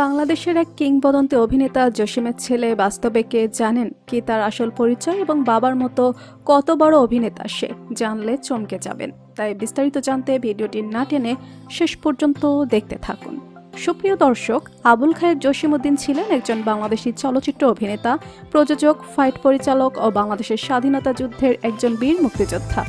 বাংলাদেশের এক কিংবদন্তি অভিনেতা জসিমের ছেলে বাস্তবে কে জানেন কি তার আসল পরিচয় এবং বাবার মতো কত বড় অভিনেতা সে? জানলে চমকে যাবেন। তাই বিস্তারিত জানতে ভিডিওটি না টেনে শেষ পর্যন্ত দেখতে থাকুন। সুপ্রিয় দর্শক, আবুল খায়ের জসিমউদ্দিন ছিলেন একজন বাংলাদেশি চলচ্চিত্র অভিনেতা, প্রযোজক, ফাইট পরিচালক ও বাংলাদেশের স্বাধীনতা যুদ্ধের একজন বীর মুক্তিযোদ্ধা।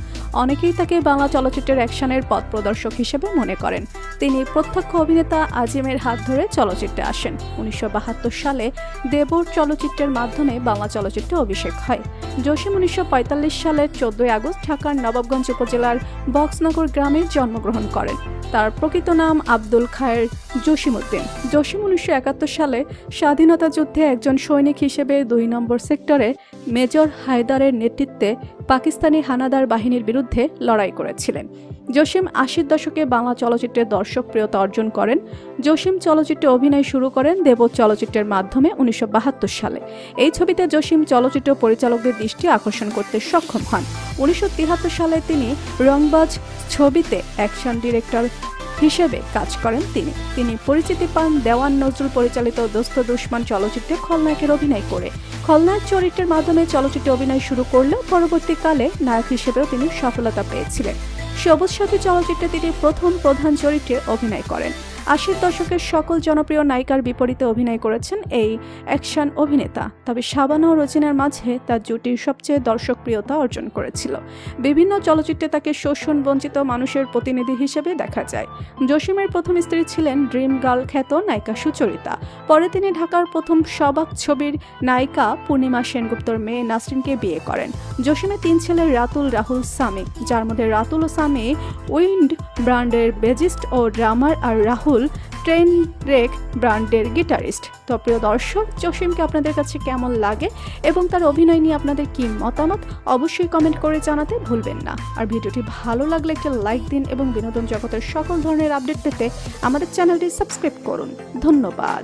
অনেকেই তাকে বাংলা চলচ্চিত্রের অ্যাকশনের পথ প্রদর্শক হিসেবে মনে করেন। তিনি প্রত্যক্ষ অভিনেতা আজিমের হাত ধরে চলচ্চিত্রে আসেন। 1972 সালে দেবর চলচ্চিত্রের মাধ্যমে বাংলা চলচ্চিত্রে অভিষেক হয়। জসিম 1945 সালের 14 আগস্ট ঢাকার নবাবগঞ্জ উপজেলার বক্সনগর গ্রামে জন্মগ্রহণ করেন। তার প্রকৃত নাম আব্দুল খায়ের জসিমউদ্দিন। জসিম 1971 সালে স্বাধীনতা যুদ্ধে একজন সৈনিক হিসেবে 2 নম্বর সেক্টরে মেজর হায়দারের নেতৃত্বে পাকিস্তানি হানাদার বাহিনীর বিরুদ্ধে লড়াই করেছিলেন। জসিম 80 দশকে বাংলা চলচ্চিত্রে দর্শকপ্রিয়তা অর্জন করেন। জসিম চলচ্চিত্রে অভিনয় শুরু করেন দেবর চলচ্চিত্রের মাধ্যমে 1972 সালে। এই ছবিতে জসিম চলচ্চিত্র পরিচালকদের দৃষ্টি আকর্ষণ করতে সক্ষম হন। 1973 সালে তিনি রংবাজ ছবিতে অ্যাকশন ডিরেক্টর হিসেবে কাজ করেন। তিনি পরিচিতি পান দেওয়ান নজরুল পরিচালিত দোস্ত দুশমন চলচ্চিত্রে খলনায়কের অভিনয় করে। খলনায়ক চরিত্রের মাধ্যমে চলচ্চিত্রে অভিনয় শুরু করলেও পরবর্তীকালে নায়ক হিসেবেও তিনি সফলতা পেয়েছিলেন। সবুজ সাথী চলচ্চিত্রে তিনি প্রথম প্রধান চরিত্রে অভিনয় করেন। 80 দশকের সকল জনপ্রিয় নায়িকার বিপরীতে অভিনয় করেছেন এই অ্যাকশন অভিনেতা। তবে শাবানা ও রোজিনার মাঝে তার জুটি সবচেয়ে দর্শকপ্রিয়তা অর্জন করেছিল। বিভিন্ন চলচ্চিত্রে তাকে শোষণ বঞ্চিত মানুষের প্রতিনিধি হিসেবে দেখা যায়। জসিমের প্রথম স্ত্রী ছিলেন ড্রিম গার্ল খ্যাত নায়িকা সুচরিতা। পরে তিনি ঢাকার প্রথম সবাক ছবির নায়িকা পূর্ণিমা সেনগুপ্তর মেয়ে নাসরিনকে বিয়ে করেন। জসিমের 3 ছেলে রাতুল, রাহুল, সামি, যার মধ্যে রাতুল ও সামি উইন্ড ব্র্যান্ডের বেজিস্ট ও ড্রামার, আর রাহুল ট্রেনরেক ব্র্যান্ডের গিটারিস্ট। তো প্রিয় দর্শক, জসিমকে আপনাদের কাছে কেমন লাগে এবং তার অভিনয় নিয়ে আপনাদের কি মতামত অবশ্যই কমেন্ট করে জানাতে ভুলবেন না। আর ভিডিওটি ভালো লাগলে একটা লাইক দিন এবং বিনোদন জগতের সকল ধরনের আপডেট পেতে আমাদের চ্যানেলটি সাবস্ক্রাইব করুন। ধন্যবাদ।